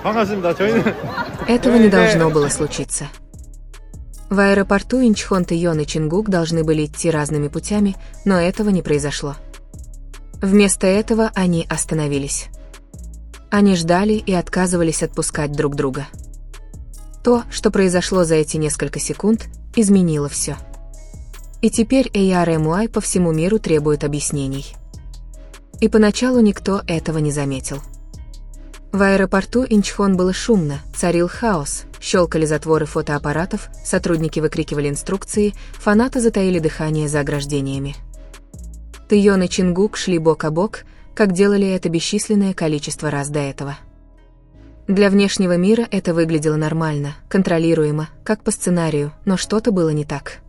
반갑습니다. 저희는 Этого не должно было случиться. В аэропорту Инчхон Тэйон и Чингук должны были идти разными путями, но этого не произошло. Вместо этого они остановились. Они ждали и отказывались отпускать друг друга. То, что произошло за эти несколько секунд, изменило все. И теперь ARMY по всему миру требует объяснений. И поначалу никто этого не заметил. В аэропорту Инчхон было шумно, царил хаос, щелкали затворы фотоаппаратов, сотрудники выкрикивали инструкции, фанаты затаили дыхание за ограждениями. Тэйон и Чингук шли бок о бок, как делали это бесчисленное количество раз до этого. Для внешнего мира это выглядело нормально, контролируемо, как по сценарию, но что-то было не так.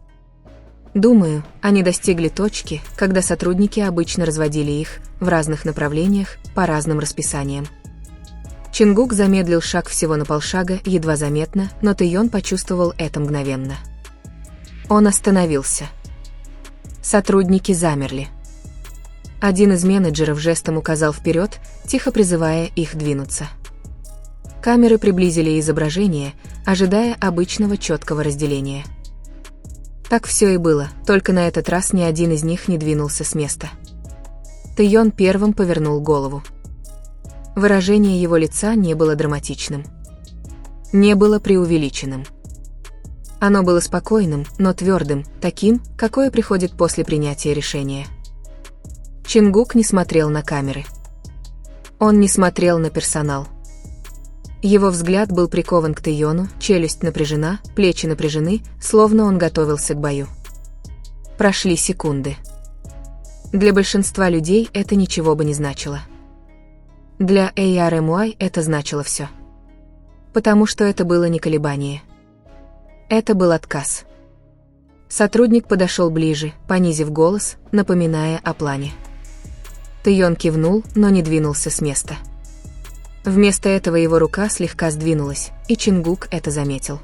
Думаю, они достигли точки, когда сотрудники обычно разводили их в разных направлениях, по разным расписаниям. Чингук замедлил шаг всего на полшага, едва заметно, но Тэйон почувствовал это мгновенно. Он остановился. Сотрудники замерли. Один из менеджеров жестом указал вперед, тихо призывая их двинуться. Камеры приблизили изображение, ожидая обычного четкого разделения. Так все и было, только на этот раз ни один из них не двинулся с места. Тэйон первым повернул голову. Выражение его лица не было драматичным. Не было преувеличенным. Оно было спокойным, но твердым, таким, какое приходит после принятия решения. Чингук не смотрел на камеры. Он не смотрел на персонал. Его взгляд был прикован к Тэйону, челюсть напряжена, плечи напряжены, словно он готовился к бою. Прошли секунды. Для большинства людей это ничего бы не значило. Для ARMY это значило все. Потому что это было не колебание. Это был отказ. Сотрудник подошел ближе, понизив голос, напоминая о плане. Тэйон кивнул, но не двинулся с места. Вместо этого его рука слегка сдвинулась, и Чингук это заметил.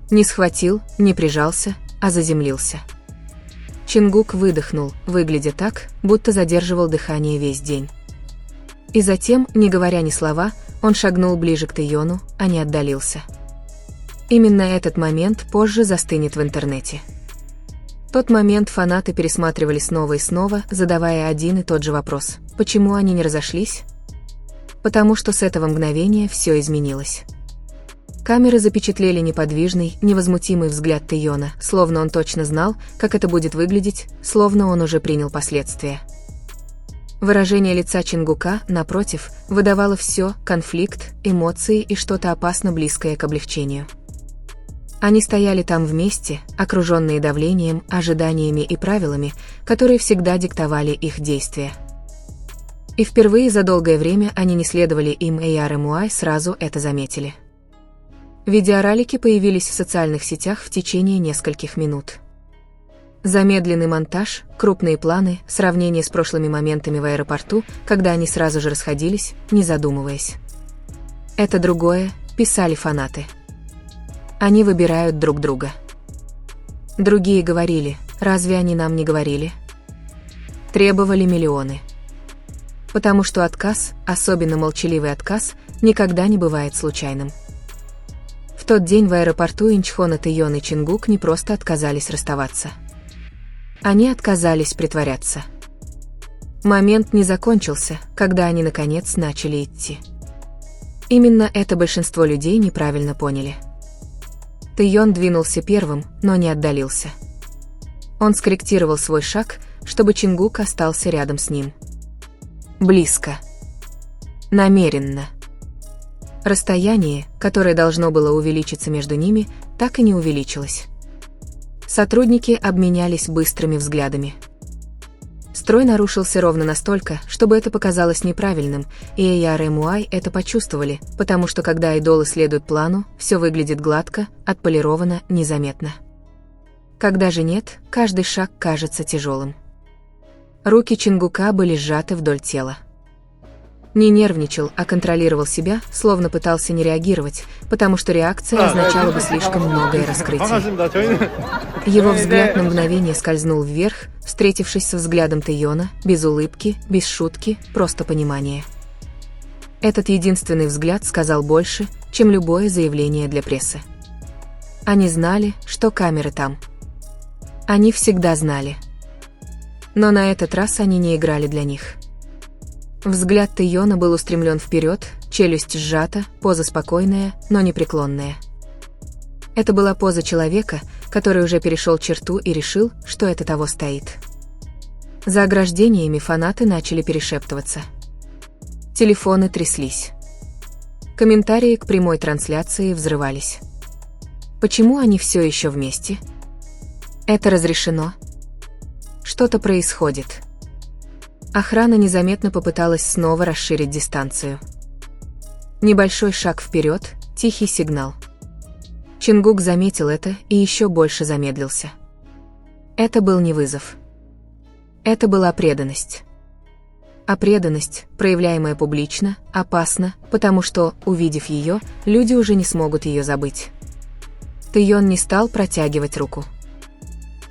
Не схватил, не прижался, а заземлился. Чингук выдохнул, выглядя так, будто задерживал дыхание весь день. И затем, не говоря ни слова, он шагнул ближе к Тэйону, а не отдалился. Именно этот момент позже застынет в интернете. Тот момент фанаты пересматривали снова и снова, задавая один и тот же вопрос: почему они не разошлись? Потому что с этого мгновения все изменилось. Камеры запечатлели неподвижный, невозмутимый взгляд Тэйона, словно он точно знал, как это будет выглядеть, словно он уже принял последствия. Выражение лица Чингука, напротив, выдавало все: конфликт, эмоции и что-то опасно близкое к облегчению. Они стояли там вместе, окруженные давлением, ожиданиями и правилами, которые всегда диктовали их действия. И впервые за долгое время они не следовали им, ARMY сразу это заметили. Видеоролики появились в социальных сетях в течение нескольких минут. Замедленный монтаж, крупные планы, сравнение с прошлыми моментами в аэропорту, когда они сразу же расходились, не задумываясь. Это другое, писали фанаты. Они выбирают друг друга. Другие говорили: разве они нам не говорили? Требовали миллионы. Потому что отказ, особенно молчаливый отказ, никогда не бывает случайным. В тот день в аэропорту Инчхон, Тэйон и Чингук не просто отказались расставаться. Они отказались притворяться. Момент не закончился, когда они наконец начали идти. Именно это большинство людей неправильно поняли. Тэйон двинулся первым, но не отдалился. Он скорректировал свой шаг, чтобы Чингук остался рядом с ним. Близко. Намеренно. Расстояние, которое должно было увеличиться между ними, так и не увеличилось. Сотрудники обменялись быстрыми взглядами. Строй нарушился ровно настолько, чтобы это показалось неправильным, и ARMY это почувствовали, потому что когда айдолы следуют плану, все выглядит гладко, отполировано, незаметно. Когда же нет, каждый шаг кажется тяжелым. Руки Чингука были сжаты вдоль тела. Не нервничал, а контролировал себя, словно пытался не реагировать, потому что реакция означала бы слишком многое раскрытие. Его взгляд на мгновение скользнул вверх, встретившись со взглядом Тэйона, без улыбки, без шутки, просто понимание. Этот единственный взгляд сказал больше, чем любое заявление для прессы. Они знали, что камеры там. Они всегда знали. Но на этот раз они не играли для них. Взгляд Тэйона был устремлен вперед, челюсть сжата, поза спокойная, но непреклонная. Это была поза человека, который уже перешел черту и решил, что это того стоит. За ограждениями фанаты начали перешептываться. Телефоны тряслись. Комментарии к прямой трансляции взрывались. Почему они все еще вместе? Это разрешено? Что-то происходит. Охрана незаметно попыталась снова расширить дистанцию. Небольшой шаг вперед, тихий сигнал. Чингук заметил это и еще больше замедлился. Это был не вызов. Это была преданность. А преданность, проявляемая публично, опасна, потому что, увидев ее, люди уже не смогут ее забыть. Тэйон не стал протягивать руку.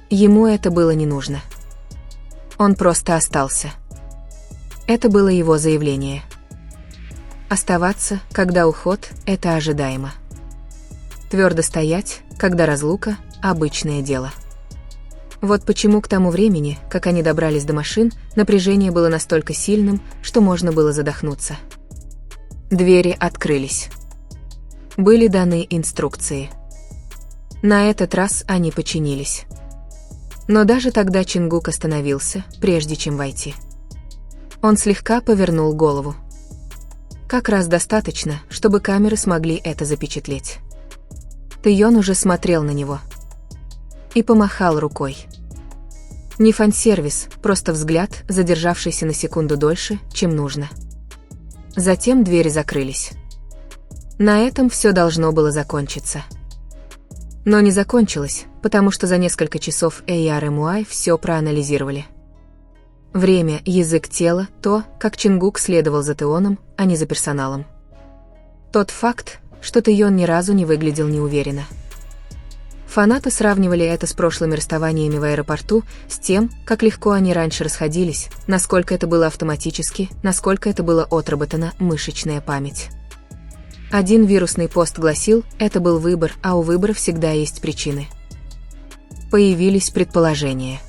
Ему это было не нужно. Он просто остался. Это было его заявление. Оставаться, когда уход, это ожидаемо. Твердо стоять, когда разлука – обычное дело. Вот почему к тому времени, как они добрались до машин, напряжение было настолько сильным, что можно было задохнуться. Двери открылись. Были даны инструкции. На этот раз они подчинились. Но даже тогда Чингук остановился, прежде чем войти. Он слегка повернул голову. Как раз достаточно, чтобы камеры смогли это запечатлеть. Тэйон уже смотрел на него. И помахал рукой. Не фан-сервис, просто взгляд, задержавшийся на секунду дольше, чем нужно. Затем двери закрылись. На этом все должно было закончиться. Но не закончилось, потому что за несколько часов ARMY все проанализировали. Время, язык тела, то, как Чингук следовал за Тэоном, а не за персоналом. Тот факт, что Тэйон ни разу не выглядел неуверенно. Фанаты сравнивали это с прошлыми расставаниями в аэропорту, с тем, как легко они раньше расходились, насколько это было автоматически, насколько это было отработана мышечная память. Один вирусный пост гласил, это был выбор, а у выбора всегда есть причины. Появились предположения.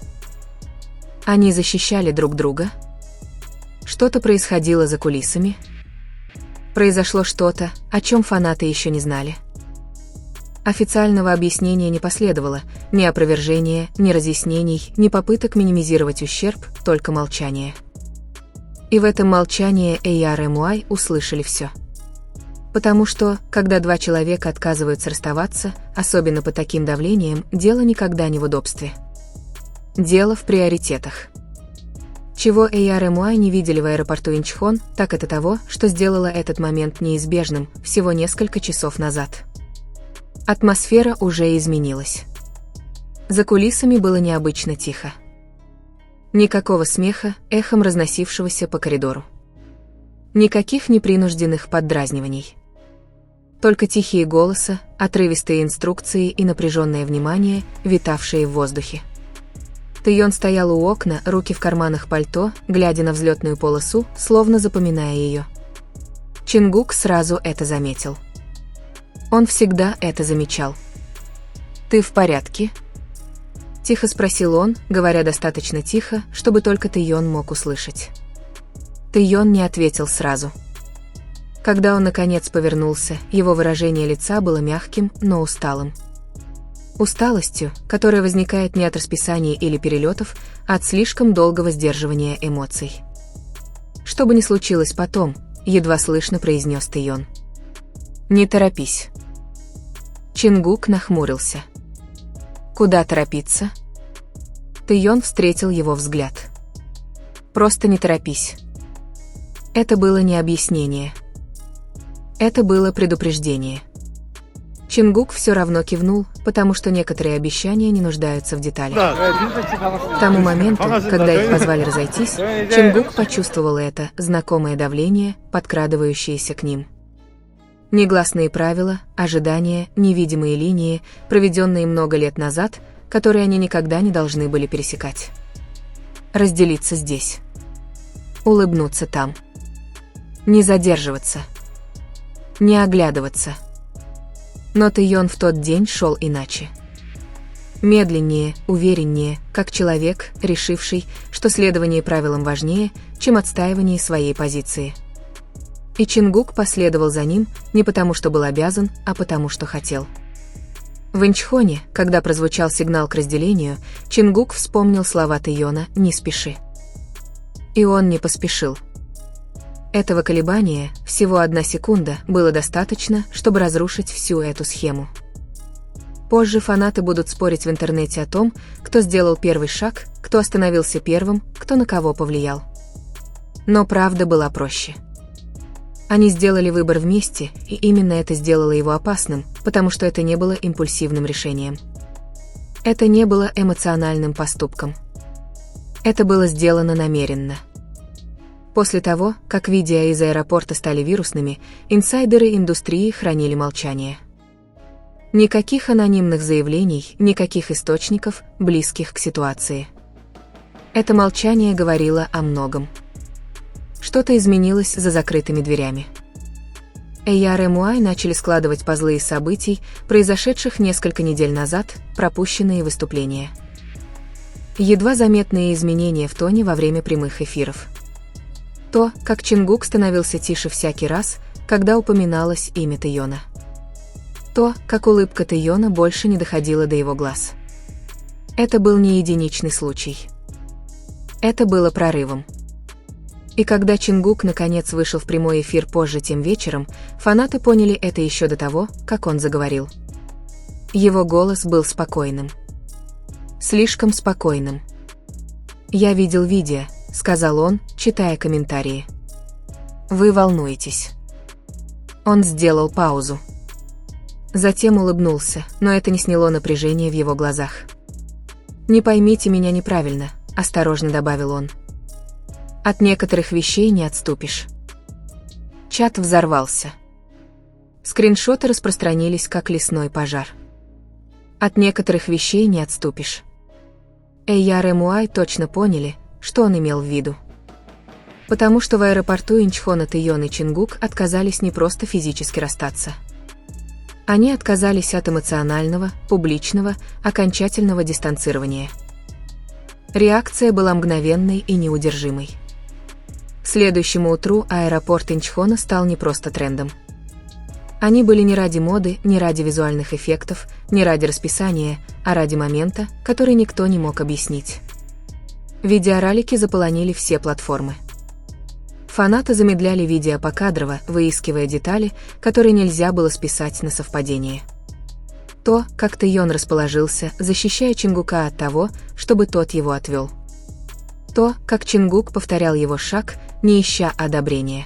Они защищали друг друга? Что-то происходило за кулисами? Произошло что-то, о чем фанаты еще не знали. Официального объяснения не последовало, ни опровержения, ни разъяснений, ни попыток минимизировать ущерб, только молчание. И в этом молчании ARMY услышали все. Потому что, когда два человека отказываются расставаться, особенно под таким давлением, дело никогда не в удобстве. Дело в приоритетах. Чего ARMY не видели в аэропорту Инчхон, так это того, что сделало этот момент неизбежным всего несколько часов назад. Атмосфера уже изменилась. За кулисами было необычно тихо. Никакого смеха, эхом разносившегося по коридору. Никаких непринужденных поддразниваний. Только тихие голоса, отрывистые инструкции и напряженное внимание, витавшие в воздухе. Тэйон стоял у окна, руки в карманах пальто, глядя на взлетную полосу, словно запоминая ее. Чингук сразу это заметил. Он всегда это замечал. «Ты в порядке?» Тихо спросил он, говоря достаточно тихо, чтобы только Тэйон мог услышать. Тэйон не ответил сразу. Когда он наконец повернулся, его выражение лица было мягким, но усталым. Усталостью, которая возникает не от расписаний или перелетов, а от слишком долгого сдерживания эмоций. «Что бы ни случилось потом», — едва слышно произнес Тэйон. «Не торопись». Чингук нахмурился. «Куда торопиться?» Тэйон встретил его взгляд. «Просто не торопись». Это было не объяснение. Это было предупреждение. Чингук все равно кивнул, потому что некоторые обещания не нуждаются в деталях. К тому моменту, когда их позвали разойтись, Чингук почувствовал это знакомое давление, подкрадывающееся к ним. Негласные правила, ожидания, невидимые линии, проведенные много лет назад, которые они никогда не должны были пересекать. Разделиться здесь. Улыбнуться там. Не задерживаться. Не оглядываться. Но Тэйон в тот день шел иначе. Медленнее, увереннее, как человек, решивший, что следование правилам важнее, чем отстаивание своей позиции. И Чингук последовал за ним не потому, что был обязан, а потому, что хотел. В Инчхоне, когда прозвучал сигнал к разделению, Чингук вспомнил слова Тэйона «не спеши». И он не поспешил. Этого колебания, всего 1 секунда, было достаточно, чтобы разрушить всю эту схему. Позже фанаты будут спорить в интернете о том, кто сделал первый шаг, кто остановился первым, кто на кого повлиял. Но правда была проще. Они сделали выбор вместе, и именно это сделало его опасным, потому что это не было импульсивным решением. Это не было эмоциональным поступком. Это было сделано намеренно. После того, как видео из аэропорта стали вирусными, инсайдеры индустрии хранили молчание. Никаких анонимных заявлений, никаких источников, близких к ситуации. Это молчание говорило о многом. Что-то изменилось за закрытыми дверями. AR и MUAI начали складывать пазлы из событий, произошедших несколько недель назад, пропущенные выступления. Едва заметные изменения в тоне во время прямых эфиров. То, как Чингук становился тише всякий раз, когда упоминалось имя Тэйона. То, как улыбка Тэйона больше не доходила до его глаз. Это был не единичный случай. Это было прорывом. И когда Чингук наконец вышел в прямой эфир позже тем вечером, фанаты поняли это еще до того, как он заговорил. Его голос был спокойным. Слишком спокойным. «Я видел видео», — сказал он, читая комментарии. «Вы волнуетесь». Он сделал паузу. Затем улыбнулся, но это не сняло напряжение в его глазах. «Не поймите меня неправильно», — осторожно добавил он. «От некоторых вещей не отступишь». Чат взорвался. Скриншоты распространились, как лесной пожар. «От некоторых вещей не отступишь». AR и MUAI точно поняли, что он имел в виду. Потому что в аэропорту Инчхона Тэйон и Чингук отказались не просто физически расстаться. Они отказались от эмоционального, публичного, окончательного дистанцирования. Реакция была мгновенной и неудержимой. К следующему утру аэропорт Инчхона стал не просто трендом. Они были не ради моды, не ради визуальных эффектов, не ради расписания, а ради момента, который никто не мог объяснить. Видеоролики заполонили все платформы. Фанаты замедляли видео покадрово, выискивая детали, которые нельзя было списать на совпадение. То, как Тэйон расположился, защищая Чингука от того, чтобы тот его отвел. То, как Чингук повторял его шаг, не ища одобрения.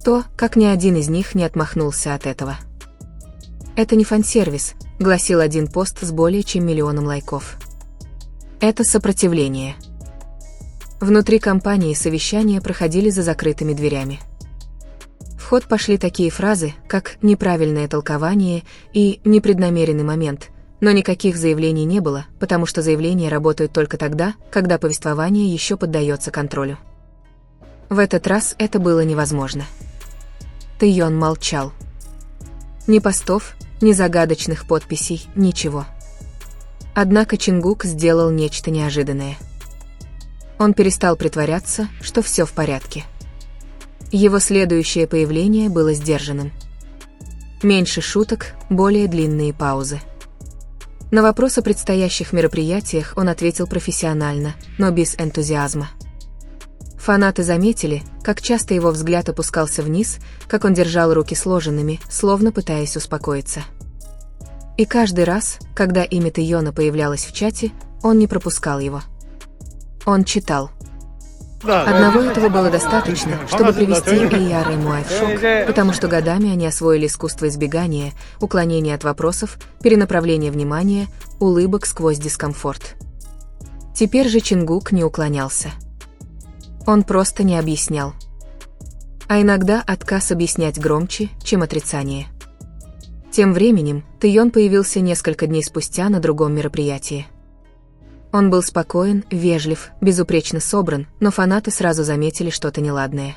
То, как ни один из них не отмахнулся от этого. «Это не фан-сервис», — гласил один пост с более чем 1 миллионом лайков. «Это сопротивление». Внутри компании совещания проходили за закрытыми дверями. В ход пошли такие фразы, как «неправильное толкование» и «непреднамеренный момент», но никаких заявлений не было, потому что заявления работают только тогда, когда повествование еще поддается контролю. В этот раз это было невозможно. Тэйон молчал. Ни постов, ни загадочных подписей, ничего. Однако Чингук сделал нечто неожиданное. Он перестал притворяться, что все в порядке. Его следующее появление было сдержанным. Меньше шуток, более длинные паузы. На вопрос о предстоящих мероприятиях он ответил профессионально, но без энтузиазма. Фанаты заметили, как часто его взгляд опускался вниз, как он держал руки сложенными, словно пытаясь успокоиться. И каждый раз, когда имя Тэйона появлялось в чате, он не пропускал его. Он читал. Одного этого было достаточно, чтобы привести AR и MUAI в шок, потому что годами они освоили искусство избегания, уклонения от вопросов, перенаправления внимания, улыбок сквозь дискомфорт. Теперь же Чингук не уклонялся. Он просто не объяснял. А иногда отказ объяснять громче, чем отрицание. Тем временем Тэйон появился несколько дней спустя на другом мероприятии. Он был спокоен, вежлив, безупречно собран, но фанаты сразу заметили что-то неладное.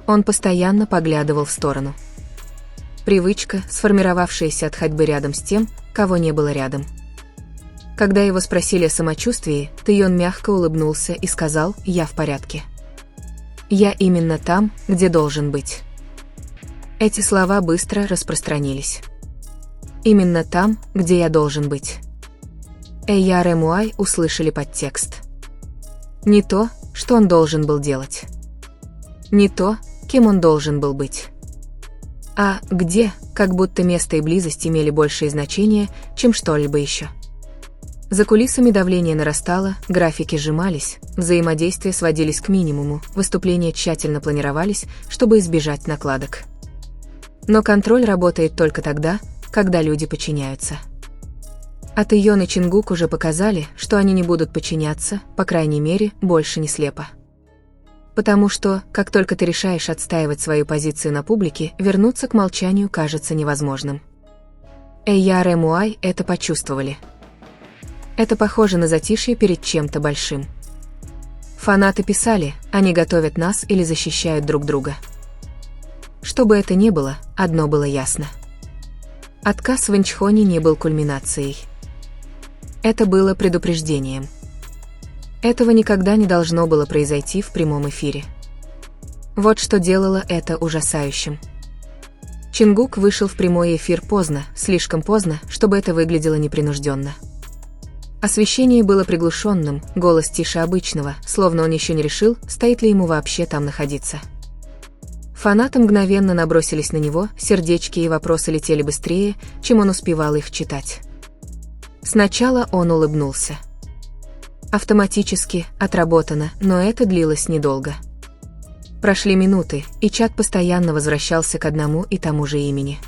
Он постоянно поглядывал в сторону. Привычка, сформировавшаяся от ходьбы рядом с тем, кого не было рядом. Когда его спросили о самочувствии, Тэйон мягко улыбнулся и сказал: «Я в порядке. Я именно там, где должен быть». Эти слова быстро распространились. «Именно там, где я должен быть». Эйяр и Муай услышали подтекст. Не то, что он должен был делать. Не то, кем он должен был быть. А где, как будто место и близость имели большее значение, чем что-либо еще. За кулисами давление нарастало, графики сжимались, взаимодействия сводились к минимуму, выступления тщательно планировались, чтобы избежать накладок. Но контроль работает только тогда, когда люди подчиняются. А Тэйон и Чингук уже показали, что они не будут подчиняться, по крайней мере, больше не слепо. Потому что, как только ты решаешь отстаивать свою позицию на публике, вернуться к молчанию кажется невозможным. Эйяр и Муай это почувствовали. Это похоже на затишье перед чем-то большим. Фанаты писали, они готовят нас или защищают друг друга. Что бы это ни было, одно было ясно. Отказ в Инчхоне не был кульминацией. Это было предупреждением. Этого никогда не должно было произойти в прямом эфире. Вот что делало это ужасающим. Чингук вышел в прямой эфир поздно, слишком поздно, чтобы это выглядело непринужденно. Освещение было приглушенным, голос тише обычного, словно он еще не решил, стоит ли ему вообще там находиться. Фанаты мгновенно набросились на него, сердечки и вопросы летели быстрее, чем он успевал их читать. Сначала он улыбнулся. Автоматически, отработано, но это длилось недолго. Прошли минуты, и чат постоянно возвращался к одному и тому же имени.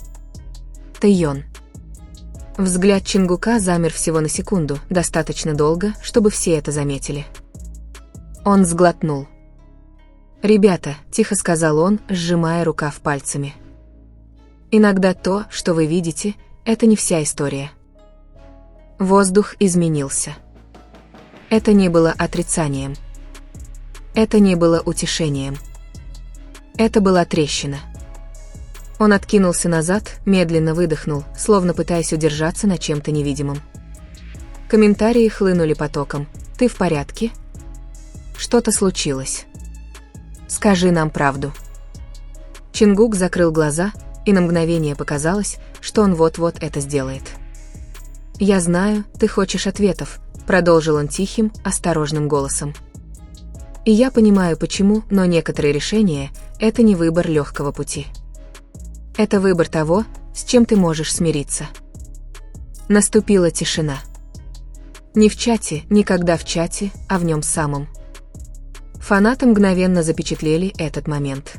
Тэйон. Взгляд Чингука замер всего на секунду, достаточно долго, чтобы все это заметили. Он сглотнул. «Ребята», — тихо сказал он, сжимая рукав пальцами. «Иногда то, что вы видите, это не вся история». Воздух изменился. Это не было отрицанием. Это не было утешением. Это была трещина. Он откинулся назад, медленно выдохнул, словно пытаясь удержаться на чем-то невидимом. Комментарии хлынули потоком. «Ты в порядке? Что-то случилось. Скажи нам правду». Чингук закрыл глаза, и на мгновение показалось, что он вот-вот это сделает. «Я знаю, ты хочешь ответов», — продолжил он тихим, осторожным голосом. «И я понимаю, почему, но некоторые решения — это не выбор легкого пути. Это выбор того, с чем ты можешь смириться». Наступила тишина. Не в чате, никогда в чате, а в нем самом. Фанаты мгновенно запечатлели этот момент.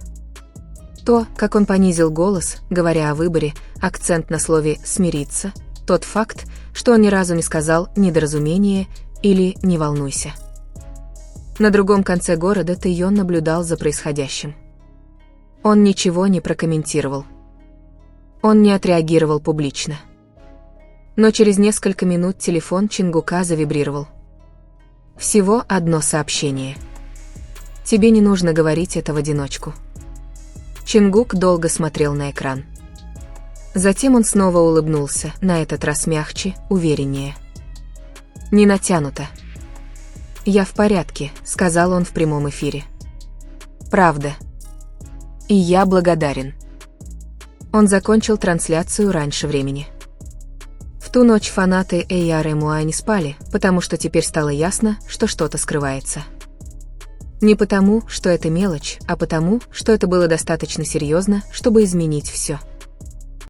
То, как он понизил голос, говоря о выборе, акцент на слове «смириться», тот факт, что он ни разу не сказал «недоразумение» или «не волнуйся». На другом конце города Тэйон наблюдал за происходящим. Он ничего не прокомментировал. Он не отреагировал публично. Но через несколько минут телефон Чингука завибрировал. Всего одно сообщение. «Тебе не нужно говорить это в одиночку». Чингук долго смотрел на экран. Затем он снова улыбнулся, на этот раз мягче, увереннее. Не натянуто. «Я в порядке», — сказал он в прямом эфире. «Правда. И я благодарен». Он закончил трансляцию раньше времени. В ту ночь фанаты Эйяр и Муай не спали, потому что теперь стало ясно, что что-то скрывается. Не потому, что это мелочь, а потому, что это было достаточно серьезно, чтобы изменить все.